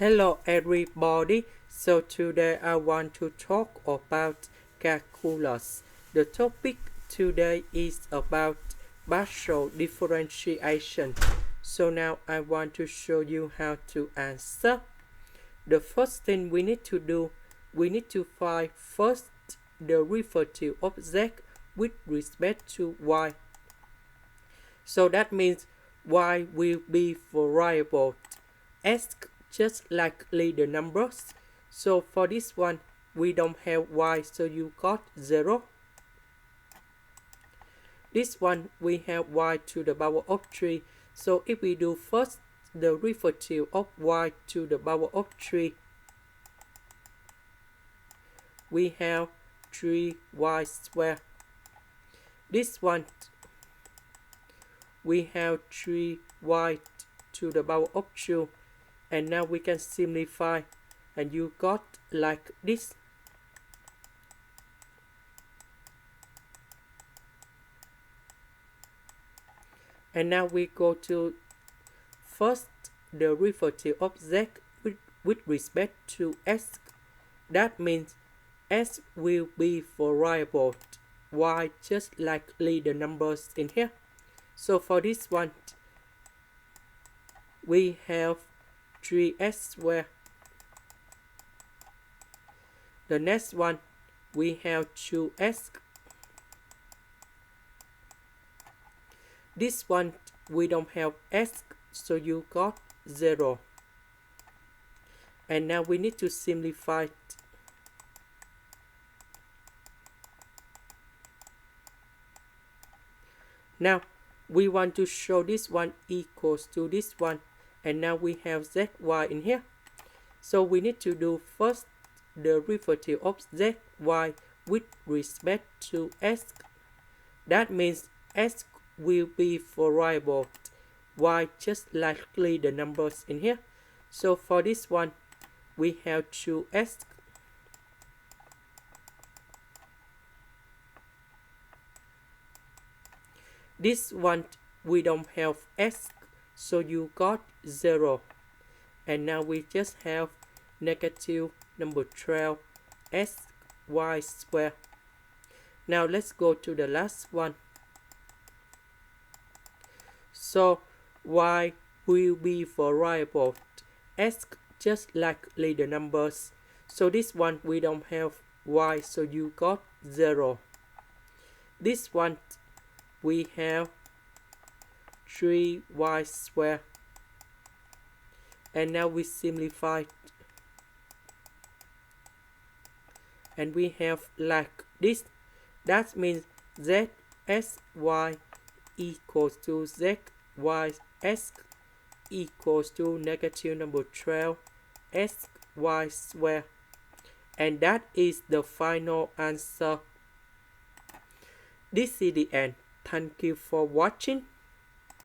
Hello everybody, so today I want to talk about calculus. The topic today is about partial differentiation. So now I want to show you how to answer. The first thing we need to do, we need to find first the derivative of z with respect to y. So that means y will be variable s just like the numbers. So for this one, we don't have y, so you got 0. This one, we have y to the power of 3. So if we do first the derivative of y to the power of 3, we have 3y squared. This one, we have 3y to the power of 2. And now we can simplify, and you got like this. And now we go to first the derivative of z with respect to s. That means s will be variable y just like the numbers in here. So for this one, we have 3s squared. The next one, we have 2s. This one, we don't have s, so you got 0. And now we need to simplify. Now, we want to show this one equals to this one. And now we have zy in here. So we need to do first the derivative of zy with respect to s. That means s will be variable y just like the numbers in here. So for this one, we have 2s. This one, we don't have s, so you got 0. And now we just have negative number 12 sy squared. Now let's go to the last one. So y will be variable s just like the numbers. So this one, we don't have y, so you got 0. This one, we have 3y squared. And now we simplify, and we have like this. That means zsy equals to zys equals to negative number 12 sy squared. And that is the final answer. This is the end. Thank you for watching.